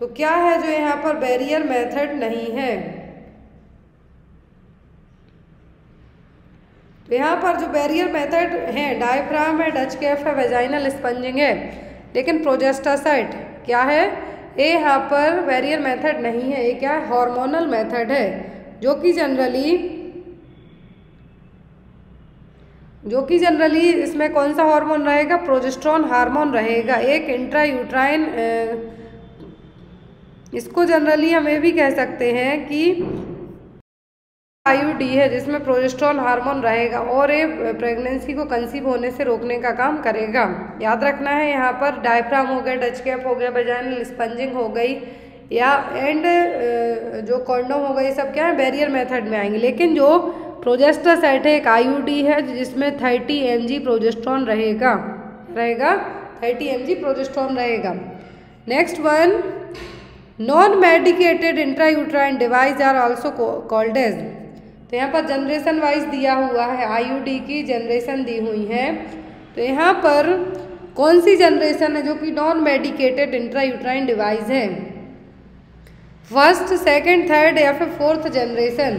तो क्या है जो यहाँ पर बैरियर मेथड नहीं है। तो यहाँ पर जो बैरियर मेथड है, डायफ्राम है, डच कैप है, वेजाइनल स्पंजिंग है, लेकिन प्रोजेस्टासाइट क्या है, ये यहाँ पर बैरियर मेथड नहीं है। ये क्या है, हार्मोनल मेथड है जो कि जनरली इसमें कौन सा हार्मोन रहेगा, प्रोजेस्टेरोन हार्मोन रहेगा। एक इंट्रायूट्राइन, इसको जनरली हम ये भी कह सकते हैं कि आईयूडी है जिसमें प्रोजेस्टेरोन हार्मोन रहेगा और ये प्रेगनेंसी को कंसीव होने से रोकने का काम करेगा। याद रखना है यहाँ पर डायफ्राम हो गया, डच कैप हो गया, वेजाइनल स्पंजिंग हो गई या एंड जो कॉन्डोम हो गई, ये सब क्या है, बैरियर मेथड में आएंगे। लेकिन जो प्रोजेस्टासाइट है एक आईयूडी है जिसमें 30 mg प्रोजेस्टेरोन रहेगा 30 mg प्रोजेस्टेरोन रहेगा। Next one, non medicated intrauterine device are also called as. तो यहाँ पर जनरेशन वाइज दिया हुआ है, आईयूडी की जनरेशन दी हुई है। तो यहाँ पर कौन सी जनरेशन है जो कि नॉन मेडिकेटेड इंट्रायूट्राइन डिवाइस है, फर्स्ट, सेकंड, थर्ड या फिर फोर्थ जनरेशन।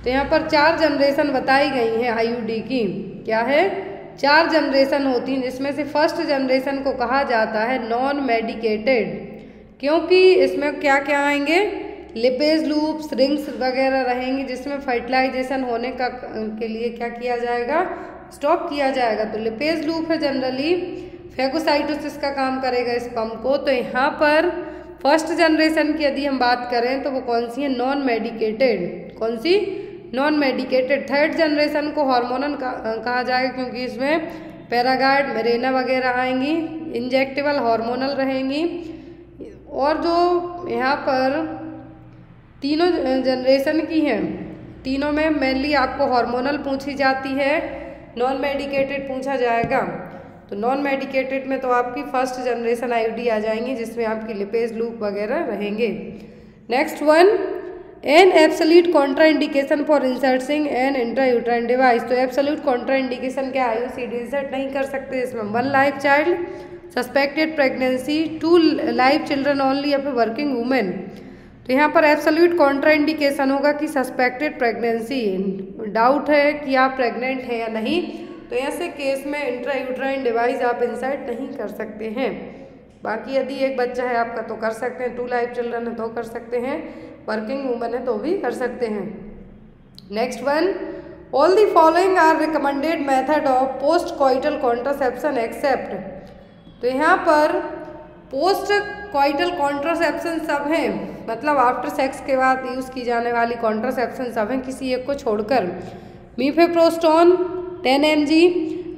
तो यहाँ पर 4 जनरेशन बताई गई हैं आईयूडी की। क्या है, 4 जनरेशन होती हैं जिसमें से फर्स्ट जनरेशन को कहा जाता है नॉन मेडिकेटेड, क्योंकि इसमें क्या क्या आएंगे, लिपेज लूप्स, रिंग्स वगैरह रहेंगी जिसमें फर्टिलाइजेशन होने के लिए क्या किया जाएगा, स्टॉप किया जाएगा। तो लिपेज लूप है जनरली फैगोसाइटोसिस का काम करेगा स्पर्म को। तो यहाँ पर फर्स्ट जनरेशन की यदि हम बात करें तो वो कौन सी है, नॉन मेडिकेटेड। कौन सी, नॉन मेडिकेटेड। थर्ड जनरेशन को हार्मोनल कहा जाएगा क्योंकि इसमें पैरागार्ड, मेरेना वगैरह आएंगी, इंजेक्टेबल हार्मोनल रहेंगी। और जो यहाँ पर तीनों जनरेशन की हैं, तीनों में मेनली आपको हार्मोनल पूछी जाती है। नॉन मेडिकेटेड पूछा जाएगा तो नॉन मेडिकेटेड में तो आपकी फर्स्ट जनरेशन आईयूडी आ जाएंगी जिसमें आपकी लिपेज लूप वगैरह रहेंगे। Next one, an absolute contraindication for inserting an intrauterine device. तो एब्सोल्यूट कॉन्ट्राइंडिकेशन क्या है, आईयूसीडी इंसर्ट नहीं कर सकते इसमें। 1 live child, suspected pregnancy, 2 live children only या फिर वर्किंग वुमेन। तो यहाँ पर एब्सोल्यूट कॉन्ट्राइंडिकेशन होगा कि सस्पेक्टेड प्रेगनेंसी, डाउट है कि आप प्रेग्नेंट हैं या नहीं, तो ऐसे केस में इंट्रायूट्राइन डिवाइस आप इंसर्ट नहीं कर सकते हैं। बाकी यदि एक बच्चा है आपका तो कर सकते हैं, 2 लाइव चिल्ड्रन है तो कर सकते हैं, वर्किंग वुमन है तो भी कर सकते हैं। Next one, all the following are recommended method of post coital contraception except. तो यहाँ पर पोस्ट कॉइटल कॉन्ट्रासेप्शन सब हैं, मतलब आफ्टर सेक्स के बाद यूज़ की जाने वाली कॉन्ट्रासेप्शन सब हैं किसी एक को छोड़कर। मीफेप्रोस्टोन 10 mg,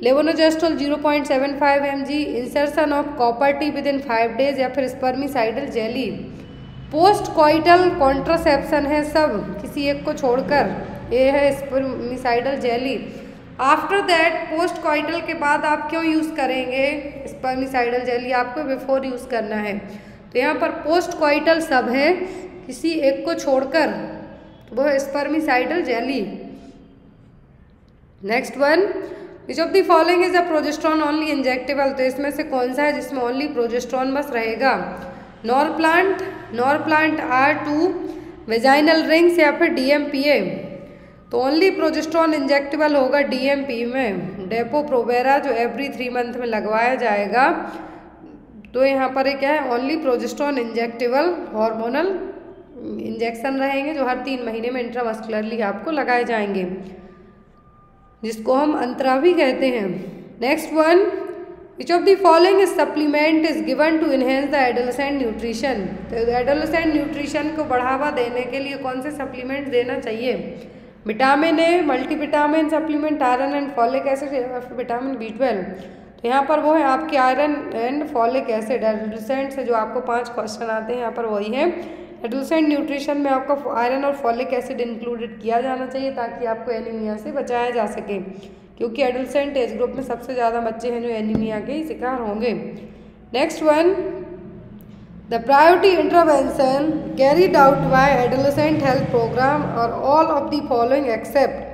लेवोनोजेस्ट्रोल 0.75 mg, insertion of copper T with in 5 days या फिर spermicidal jelly. Post coital contraception है सब किसी एक को छोड़कर, ये है spermicidal jelly. After that post coital के बाद आप क्यों यूज़ करेंगे स्पर्मिसाइडल जेली, आपको बिफोर यूज़ करना है। तो यहाँ पर पोस्ट कॉइटल सब है किसी एक को छोड़कर, वो है spermicidal jelly. Next one, which of the following is a progesterone only injectable. तो इसमें से कौन सा है जिसमें ओनली प्रोजेस्ट्रॉन बस रहेगा। नॉरप्लांट, नॉरप्लांट R2, वेजाइनल रिंग्स या फिर DMPA। तो ओनली प्रोजेस्ट्रॉन इंजेक्टेबल होगा DMP में। डेपो प्रोवेरा जो एवरी 3 मंथ में लगवाया जाएगा। तो यहाँ पर क्या है, only progesterone injectable hormonal injection रहेंगे जो हर 3 महीने में इंट्रामस्कुलरली आपको लगाए जाएंगे, जिसको हम अंतरा भी कहते हैं। Next one, which of the following supplement is given to enhance the adolescent nutrition. तो एडोलेसेंट न्यूट्रिशन को बढ़ावा देने के लिए कौन से सप्लीमेंट देना चाहिए। Vitamin A, multivitamin supplement, iron and folic acid या फिर विटामिन B12। तो यहाँ पर वो है आपके iron and folic acid. Adolescent से जो आपको 5 क्वेश्चन आते हैं यहाँ पर वही है। एडोलेसेंट न्यूट्रिशन में आपका आयरन और फॉलिक एसिड इंक्लूडेड किया जाना चाहिए ताकि आपको एनीमिया से बचाया जा सके, क्योंकि एडोलेसेंट एज ग्रुप में सबसे ज़्यादा बच्चे हैं जो एनीमिया के ही शिकार होंगे। Next one, the priority intervention carried out by adolescent health programme और all of the following except.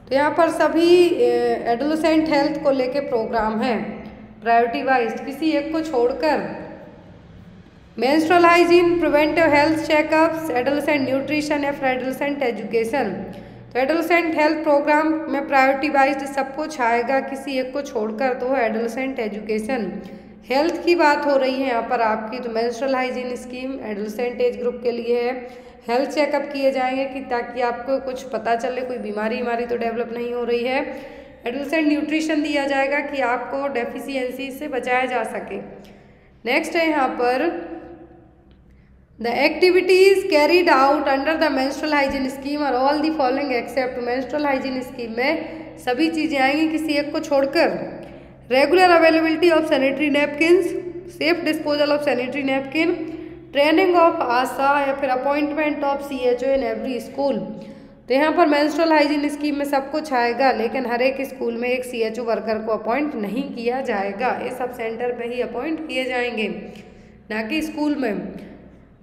तो यहाँ पर सभी एडोलेसेंट हेल्थ को लेके प्रोग्राम है प्रायोरिटी वाइज किसी एक को छोड़कर। Menstrual hygiene, preventive health checkups, adolescent nutrition या फिर एडोलेसेंट एजुकेशन। तो एडोलेसेंट हेल्थ प्रोग्राम में प्रायोरिटी वाइज सब कुछ आएगा किसी एक को छोड़कर, तो है एडोलेसेंट एजुकेशन। हेल्थ की बात हो रही है यहाँ पर आपकी, तो menstrual hygiene scheme adolescent age group के लिए है। हेल्थ चेकअप किए जाएंगे कि ताकि आपको कुछ पता चले कोई बीमारी तो डेवलप नहीं हो रही है। एडोलेसेंट न्यूट्रिशन दिया जाएगा कि आपको डेफिशिएंसी से बचाया जा सके। नेक्स्ट है यहाँ पर the activities carried out under the menstrual hygiene scheme और all the following except. Menstrual hygiene scheme में सभी चीज़ें आएंगी किसी एक को छोड़कर। Regular availability of sanitary napkins, safe disposal of sanitary napkin, training of ASHA या फिर appointment of CHO in every school. तो यहाँ पर मेंस्ट्रुअल हाइजीन स्कीम में सब कुछ आएगा, लेकिन हर एक स्कूल में एक CHO वर्कर को अपॉइंट नहीं किया जाएगा, ये सब सेंटर पे ही अपॉइंट किए जाएंगे, ना कि स्कूल में।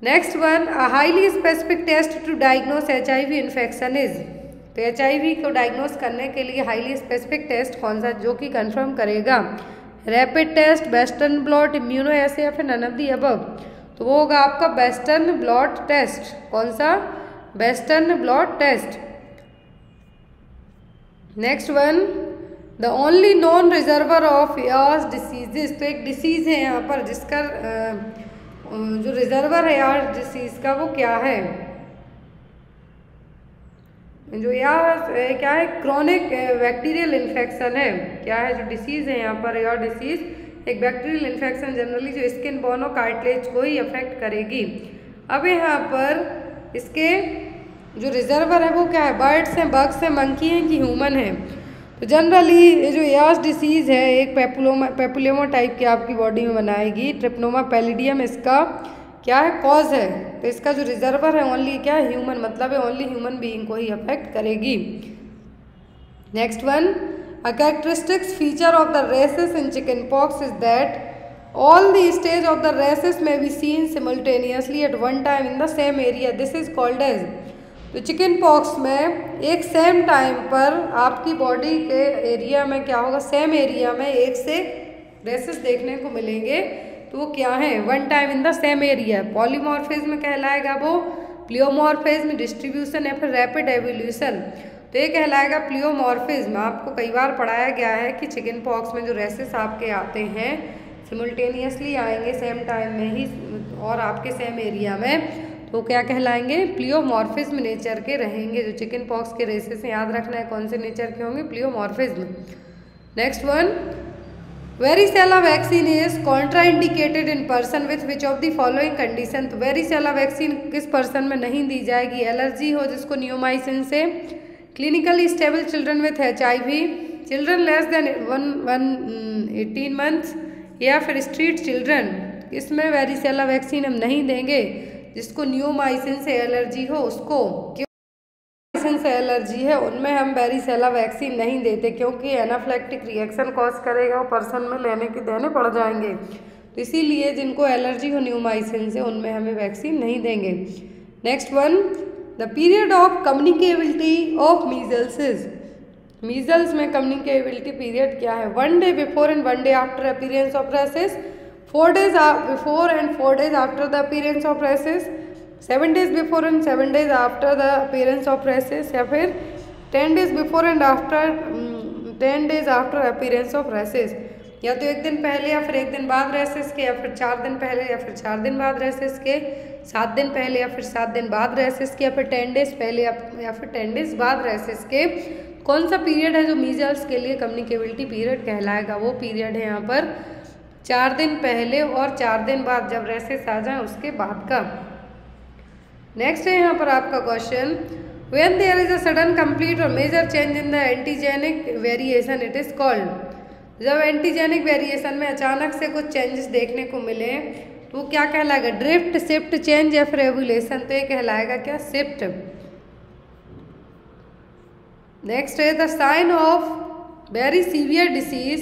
Next one, highly specific test to diagnose HIV infection is. तो HIV को डायग्नोस करने के लिए हाईली स्पेसिफिक टेस्ट कौन सा जो कि कंफर्म करेगा। Rapid test, western blot, immuno assay या फिर नन ऑफ द अबव। तो वो होगा आपका वेस्टर्न ब्लॉट टेस्ट। कौन सा, western blot test. Next one, the only non reservoir of yaws diseases. तो एक डिसीज है यहाँ पर जिसका जो रिजर्वर है यार डिसीज का वो क्या है, जो यार क्या है, क्रोनिक बैक्टीरियल इन्फेक्शन है। क्या है जो डिसीज़ है यहाँ पर, यार डिसीज़ एक बैक्टीरियल इन्फेक्शन जनरली जो स्किन बोन और कार्टिलेज को ही अफेक्ट करेगी। अब यहाँ पर इसके जो रिजर्वर है वो क्या है, बर्ड्स हैं, बग्स हैं, मंकी हैं कि ह्यूमन है। तो जनरली ये जो यास डिसीज़ है एक पेपुलोमा टाइप की आपकी बॉडी में बनाएगी, ट्रिप्नोमा पैलिडियम इसका क्या है, कॉज है। तो इसका जो रिजर्वर है ओनली क्या है, ह्यूमन, मतलब है ओनली ह्यूमन बीइंग को ही अफेक्ट करेगी। Next one, A characteristic feature of the rhesus in chickenpox is that all the stage of the rhesus may be seen simultaneously at one time in the same area. This is called as, तो चिकन पॉक्स में एक सेम टाइम पर आपकी बॉडी के एरिया में क्या होगा, सेम एरिया में एक से रेसेस देखने को मिलेंगे। तो वो क्या है, one time in the same area. Polymorphism कहलाएगा वो, प्लियोमॉर्फिज्म, डिस्ट्रीब्यूशन या फिर रैपिड एवोल्यूशन। तो ये कहलाएगा प्लियोमॉर्फिज्म। आपको कई बार पढ़ाया गया है कि चिकन पॉक्स में जो रेसेस आपके आते हैं सिमुल्टेनियसली आएंगे सेम टाइम में ही और आपके सेम एरिया में, तो क्या कहलाएंगे, प्लियोमॉर्फिज्म नेचर के रहेंगे। जो चिकन पॉक्स के रेसेस हैं याद रखना है कौन से नेचर के होंगे, प्लियोमॉर्फिज्म। Next one, varicella vaccine is contraindicated in person with which of the following condition. तो वेरिसेला वैक्सीन किस पर्सन में नहीं दी जाएगी, एलर्जी हो जिसको नियोमाइसिन से, clinically stable children with HIV, children less than 18 months, या फिर स्ट्रीट चिल्ड्रन। इसमें वेरिसेला वैक्सीन हम नहीं देंगे जिसको नियोमाइसिन से एलर्जी हो, उसको नियोमाइसिन से एलर्जी है उनमें हम वेरिसेला वैक्सीन नहीं देते क्योंकि एनाफ्लेक्टिक रिएक्शन कॉज करेगा, वो पर्सन में देने पड़ जाएंगे। तो इसीलिए जिनको एलर्जी हो नियोमाइसिन से उनमें हमें वैक्सीन नहीं देंगे। Next one, the period of communicability of measles is, measles में कम्युनिकेबिलिटी पीरियड क्या है, 1 day before and 1 day after appearance of rashes, 4 days before and 4 days after the appearance of rashes, 7 days before and 7 days after the appearance of rashes, या फिर 10 days before and after 10 days after appearance of rashes. या तो एक दिन पहले या फिर एक दिन बाद रेसेस के, या फिर 4 दिन पहले या फिर 4 दिन बाद रेसेस के, 7 दिन पहले या फिर 7 दिन बाद रेसेस के, या फिर 10 days पहले या फिर 10 days बाद रेसेस के। कौन सा पीरियड है जो मीजल्स के लिए कम्युनिकेबिलिटी पीरियड कहलाएगा, वो पीरियड है यहाँ पर 4 दिन पहले और 4 दिन बाद जब रेसेस आ जाए उसके बाद का। नेक्स्ट है यहाँ पर आपका question, when there is a sudden complete और major change in the antigenic variation it is called. जब एंटीजेनिक वेरिएशन में अचानक से कुछ चेंजेस देखने को मिले तो वो क्या कहलाएगा, ड्रिफ्ट, शिफ्ट, चेंज या फिर एवोल्यूशन। तो ये कहलाएगा क्या, शिफ्ट। नेक्स्ट है the sign of very severe disease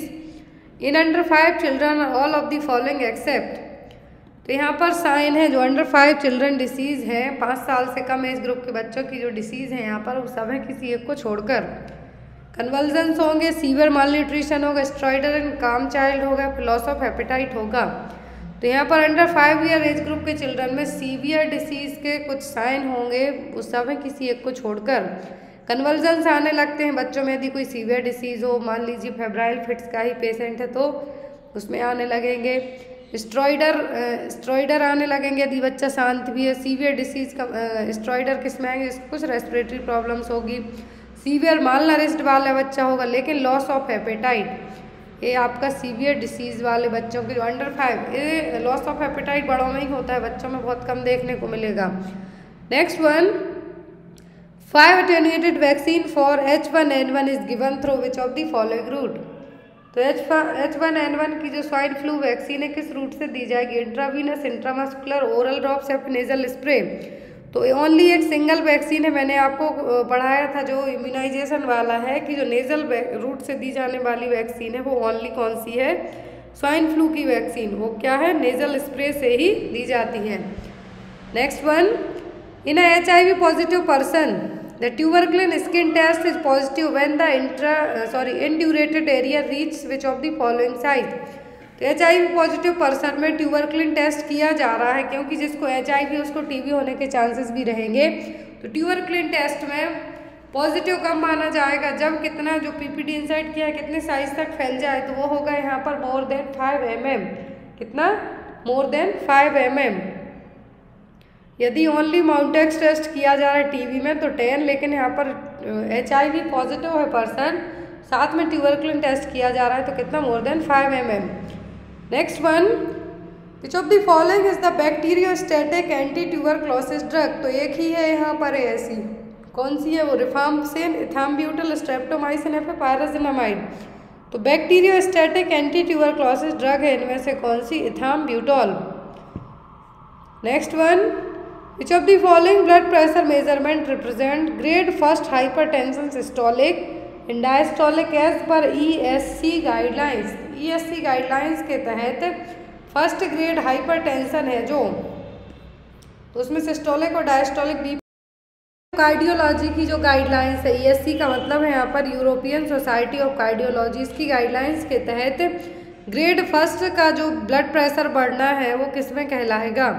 in under 5 children all of the following except. तो यहाँ पर साइन है जो अंडर 5 चिल्ड्रन डिसीज है, 5 साल से कम एज ग्रुप के बच्चों की जो डिसीज है यहाँ पर वो सब है किसी एक को छोड़कर। कन्वल्जन्स होंगे, सीवियर मालन्यूट्रिशन होगा, स्ट्रॉइडर एंड काम चाइल्ड होगा, फिर लॉस ऑफ एपेटाइट होगा। तो यहाँ पर अंडर 5 ईयर एज ग्रुप के चिल्ड्रन में सीवियर डिसीज के कुछ साइन होंगे, वो सब है किसी एक को छोड़कर। कन्वल्जन्स आने लगते हैं बच्चों में यदि कोई सीवियर डिसीज़ हो, मान लीजिए फेब्राइल फिट्स का ही पेशेंट है तो उसमें आने लगेंगे। स्ट्रॉइडर आने लगेंगे यदि बच्चा शांत भी है। सीवियर डिसीज़ का स्ट्रॉइडर किस में आएंगे, कुछ रेस्पिरेटरी प्रॉब्लम्स होगी। सीवियर मालनरिश्ड वाला बच्चा होगा, लेकिन लॉस ऑफ एपेटाइट, ये आपका सीवियर डिसीज़ वाले बच्चों के जो अंडर 5, ये लॉस ऑफ एपेटाइट बड़ों में ही होता है, बच्चों में बहुत कम देखने को मिलेगा। Next one, 5 attenuated vaccine for H1N1 is given through which of the following route। तो H1N1 की जो स्वाइन फ्लू वैक्सीन है किस रूट से दी जाएगी, इंट्रावीनस, इंट्रामस्कुलर, ओरल ड्रॉप्स या नेजल स्प्रे। तो ओनली एक सिंगल वैक्सीन है, मैंने आपको पढ़ाया था जो इम्यूनाइजेशन वाला है कि जो नेजल रूट से दी जाने वाली वैक्सीन है वो ओनली कौन सी है, स्वाइन फ्लू की वैक्सीन। वो क्या है, नेजल स्प्रे से ही दी जाती है। Next one, in a HIV positive person the tuberculin skin test is positive when the indurated area reaches which of the following site। तो HIV पॉजिटिव पर्सन में ट्यूबरक्लिन टेस्ट किया जा रहा है क्योंकि जिसको HIV उसको TB होने के चांसेस भी रहेंगे। तो ट्यूबरक्लिन टेस्ट में पॉजिटिव कब माना जाएगा, जब कितना जो PPD इंसर्ट किया है कितने साइज तक फैल जाए, तो वो होगा यहाँ पर मोर देन 5 mm। कितना, मोर देन 5 mm। यदि ओनली माउंटेक्स टेस्ट किया जा रहा है TB में तो 10, लेकिन यहाँ पर HIV पॉजिटिव है पर्सन, साथ में ट्यूबरक्लिन टेस्ट किया जा रहा है तो कितना, more than 5 mm। Next one, which of the following is the bacteriostatic anti tuberculosis drug. तो एक ही है यहाँ पर ऐसी, कौन सी है वो, रिफाम्पिसिन, इथाम्ब्यूटल, स्ट्रेप्टोमाइसिन या फिर पायराजिनामाइड। तो बैक्टीरियोस्टैटिक एंटी ट्यूबरक्लोसिस ड्रग है इनमें से कौन सी, ethambutol. Next one, which of the following blood pressure measurement represent grade 1 hypertension systolic in diastolic as per ESC guidelines. ESC guidelines के तहत फर्स्ट ग्रेड हाइपरटेंशन है जो, तो उसमें सिस्टोलिक और डायस्टोलिक बीपी कार्डियोलॉजी की जो गाइडलाइंस है, ESC का मतलब है यहाँ पर यूरोपियन सोसाइटी ऑफ कार्डियोलॉजी, इसकी गाइडलाइंस के तहत ग्रेड फर्स्ट का जो ब्लड प्रेशर बढ़ना है वो किसमें कहलाएगा?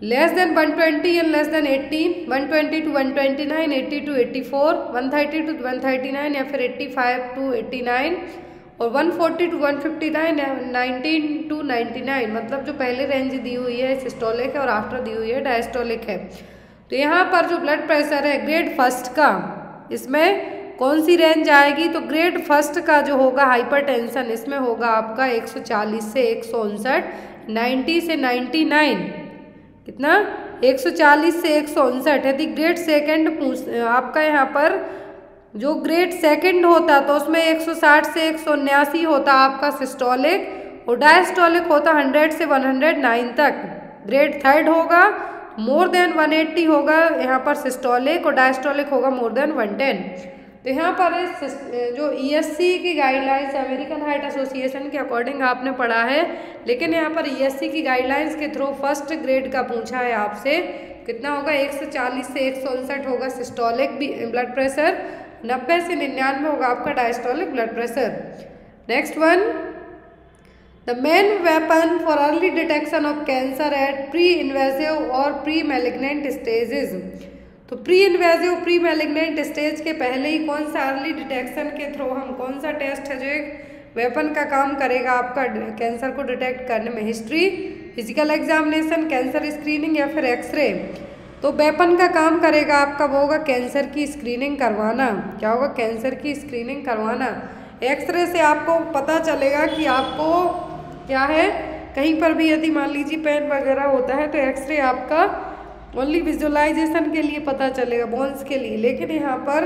Less than 120 and less than 80, 120 to 129, 80 to 84, 130 to 139 या फिर 85 to 89 और 140 to 159 या 19 to 99, मतलब जो पहले रेंज दी हुई है सिस्टोलिक है और आफ्टर दी हुई है डायस्टोलिक है। तो यहाँ पर जो ब्लड प्रेशर है ग्रेड फर्स्ट का, इसमें कौन सी रेंज आएगी? तो ग्रेड फर्स्ट का जो होगा हाइपरटेंशन, इसमें होगा आपका 140 से 159, 90 से 99, कितना? 140 से 159। यदि ग्रेड सेकंड आपका यहाँ पर जो ग्रेड सेकंड होता तो उसमें 160 से 179 होता आपका सिस्टोलिक और डायस्टोलिक होता 100 से 109 तक। ग्रेड थर्ड होगा मोर देन 180 होगा यहाँ पर सिस्टोलिक और डायस्टोलिक होगा मोर देन 110। तो यहाँ पर जो ESC की गाइडलाइंस अमेरिकन हार्ट एसोसिएशन के अकॉर्डिंग आपने पढ़ा है, लेकिन यहाँ पर ESC की गाइडलाइंस के थ्रू फर्स्ट ग्रेड का पूछा है आपसे, कितना होगा? 140 से 159 होगा सिस्टोलिक ब्लड प्रेशर, 90 से 99 होगा आपका diastolic blood pressure. Next one, the main weapon for early detection of cancer at pre invasive और प्री मैलिग्नेंट स्टेजेस। तो pre invasive pre malignant stage के पहले ही कौन सा अर्ली डिटेक्शन के थ्रू हम कौन सा टेस्ट है जो एक वेपन का काम करेगा आपका कैंसर को डिटेक्ट करने में? History, physical examination, cancer screening या फिर एक्सरे। तो वेपन का काम करेगा आपका वो होगा कैंसर की स्क्रीनिंग करवाना। क्या होगा? कैंसर की स्क्रीनिंग करवाना। एक्सरे से आपको पता चलेगा कि आपको क्या है, कहीं पर भी यदि मान लीजिए पेन वगैरह होता है तो एक्सरे आपका ओनली विजुअलाइजेशन के लिए पता चलेगा, बोन्स के लिए, लेकिन यहाँ पर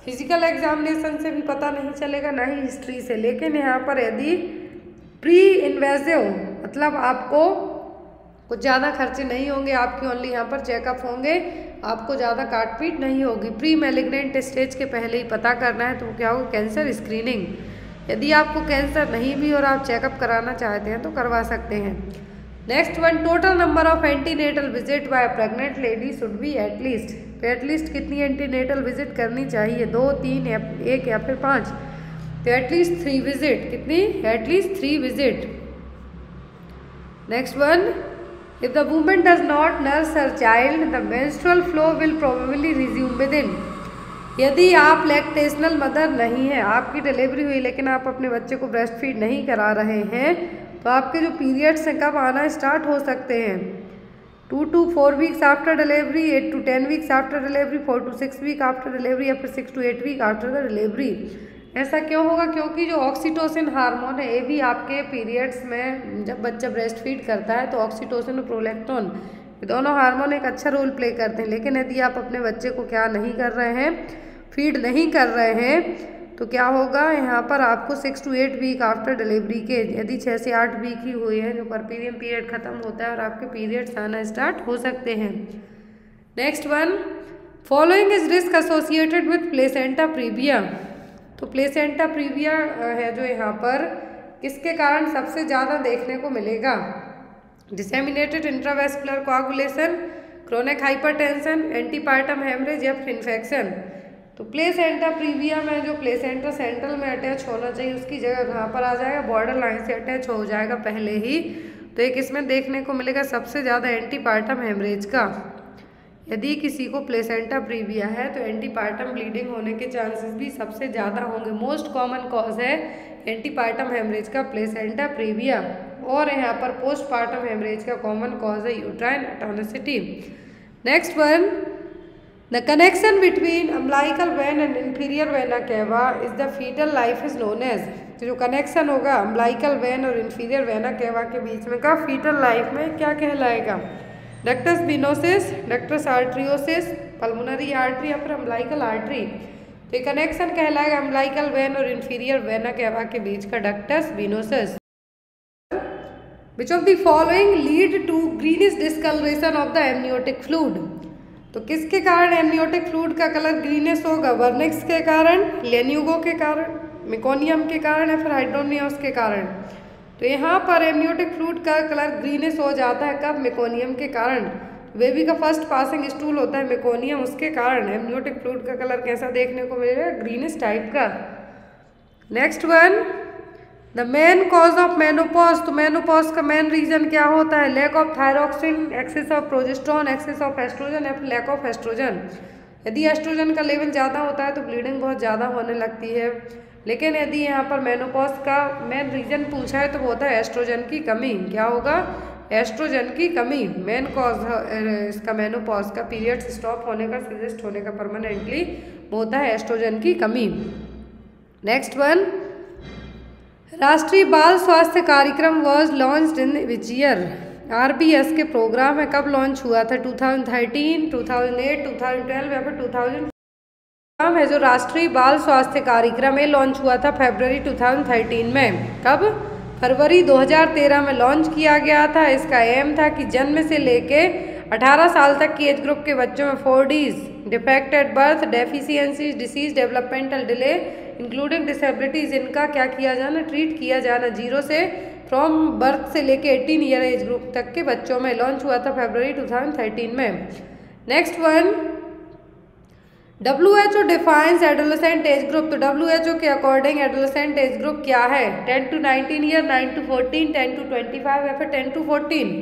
फिजिकल एग्जामिनेशन से भी पता नहीं चलेगा, ना ही हिस्ट्री से। लेकिन यहाँ पर यदि प्री इन्वेजिव मतलब आपको कुछ ज़्यादा खर्चे नहीं होंगे, आपकी ओनली यहाँ पर चेकअप होंगे, आपको ज़्यादा काट पीट नहीं होगी। प्री मैलिग्नेंट स्टेज के पहले ही पता करना है तो क्या होगा? Cancer screening. यदि आपको कैंसर नहीं भी और आप चेकअप कराना चाहते हैं तो करवा सकते हैं। Next one, total number of antenatal visit bye pregnant lady should be at least. तो एटलीस्ट कितनी एंटीनेटल विजिट करनी चाहिए? 2, 3, 1 या फिर 5? तो एटलीस्ट 3 विजिट। कितनी? At least 3 visit. Next one, if the woman does not nurse her child the menstrual flow will probably resume with in. यदि आप लैक्टेशनल मदर नहीं है, आपकी डिलीवरी हुई लेकिन आप अपने बच्चे को ब्रेस्ट फीड नहीं करा रहे हैं, तो आपके जो पीरियड्स हैं कब आना स्टार्ट हो सकते हैं? 2 to 4 weeks after delivery, 8 to 10 weeks after delivery, 4 to 6 week after delivery या फिर 6 to 8 week after the delivery. ऐसा क्यों होगा? क्योंकि जो ऑक्सीटोसिन हार्मोन है ये भी आपके पीरियड्स में, जब बच्चा ब्रेस्ट फीड करता है तो ऑक्सीटोसिन और प्रोलैक्टिन दोनों हार्मोन एक अच्छा रोल प्ले करते हैं। लेकिन यदि आप अपने बच्चे को क्या नहीं कर रहे हैं, फीड नहीं कर रहे हैं, तो क्या होगा? यहाँ पर आपको 6 to 8 वीक आफ्टर डिलीवरी के, यदि 6 से 8 वीक ही हुए हैं जो परपीरियम पीरियड खत्म होता है और आपके पीरियड्स आना स्टार्ट हो सकते हैं। Next one, following is risk associated with placenta previa. तो प्लेसेंटा प्रीविया है जो यहाँ पर किसके कारण सबसे ज़्यादा देखने को मिलेगा? Disseminated intravascular coagulation, chronic hypertension, antepartum haemorrhage या फिर इन्फेक्शन। तो प्लेसेंटा प्रीविया में जो प्लेसेंटा सेंट्रल में अटैच होना चाहिए उसकी जगह कहाँ पर आ जाएगा? बॉर्डर लाइन से अटैच हो जाएगा पहले ही। तो एक इसमें देखने को मिलेगा सबसे ज़्यादा एंटीपार्टम हेमरेज का। यदि किसी को प्लेसेंटा प्रीविया है तो एंटीपार्टम ब्लीडिंग होने के चांसेस भी सबसे ज़्यादा होंगे। मोस्ट कॉमन कॉज है एंटीपार्टम हेमरेज का प्लेसेंटा प्रीविया। और यहाँ पर पोस्टपार्टम हेमरेज का कॉमन कॉज है uterine atonicity. Next one, the connection between umbilical vein and inferior vena cava is the fetal life is known as. तो जो कनेक्शन होगा अम्बिलिकल वेन और इंफीरियर वेना केवा के बीच में का फीटल लाइफ में क्या कहलाएगा? Ductus venosus, ductus आर्टरियोसिस, pulmonary artery या फिर अम्बिलिकल आर्टरी। तो ये कनेक्शन कहलाएगा अम्बिलिकल वेन और इंफीरियर वेना केवा के बीच का ductus venosus. Which of the following lead to greenish discoloration of the amniotic fluid? तो किसके कारण एमनियोटिक फ्लूइड का कलर ग्रीनिश होगा? वर्निक्स के कारण, लेन्यूगो के कारण, मेकोनियम के कारण या फिर हाइड्रोनियस के कारण? तो यहाँ पर एमनियोटिक फ्लूइड का कलर ग्रीनिश हो जाता है कब? मेकोनियम के कारण। बेबी का फर्स्ट पासिंग स्टूल होता है मेकोनियम, उसके कारण एमनियोटिक फ्लूइड का कलर कैसा देखने को मिलेगा? ग्रीनिश टाइप का। Next one, the main cause of menopause. तो मेनोपॉज का मेन रीजन क्या होता है? Lack of thyroxine, excess of progesterone, excess of estrogen या फिर लैक ऑफ एस्ट्रोजन। यदि एस्ट्रोजन का लेवल ज़्यादा होता है तो ब्लीडिंग बहुत ज़्यादा होने लगती है, लेकिन यदि यहाँ पर मेनोपॉज का मेन रीजन पूछा है तो वो होता है एस्ट्रोजन की कमी। क्या होगा? एस्ट्रोजन की कमी मेन कॉज इसका मेनोपॉज का, पीरियड्स स्टॉप होने का, सजेस्ट होने का परमानेंटली, वो होता है एस्ट्रोजन की कमी। नेक्स्ट वन, राष्ट्रीय बाल स्वास्थ्य कार्यक्रम was launched in which year? RBS के प्रोग्राम है कब लॉन्च हुआ था? 2013, 2008, 2012 या फिर 2000? प्रोग्राम है जो राष्ट्रीय बाल स्वास्थ्य कार्यक्रम है लॉन्च हुआ था फरवरी 2013 में। कब? फरवरी 2013 में लॉन्च किया गया था। इसका एम था कि जन्म से लेके 18 साल तक की एज ग्रुप के बच्चों में 4Ds, defect at birth, deficiencies, disease, developmental delay including disabilities, इनका क्या किया जाना? ट्रीट किया जाना। 0 से फ्रॉम बर्थ से लेके 18 ईयर एज ग्रुप तक के बच्चों में लॉन्च हुआ था फरवरी 2013 में। Next one, WHO defines adolescent age group. तो WHO के अकॉर्डिंग एडोलेसेंट एज ग्रुप क्या है? 10 to 19 ईयर, 9 to 14, 10 to 25 या फिर 10 to 14?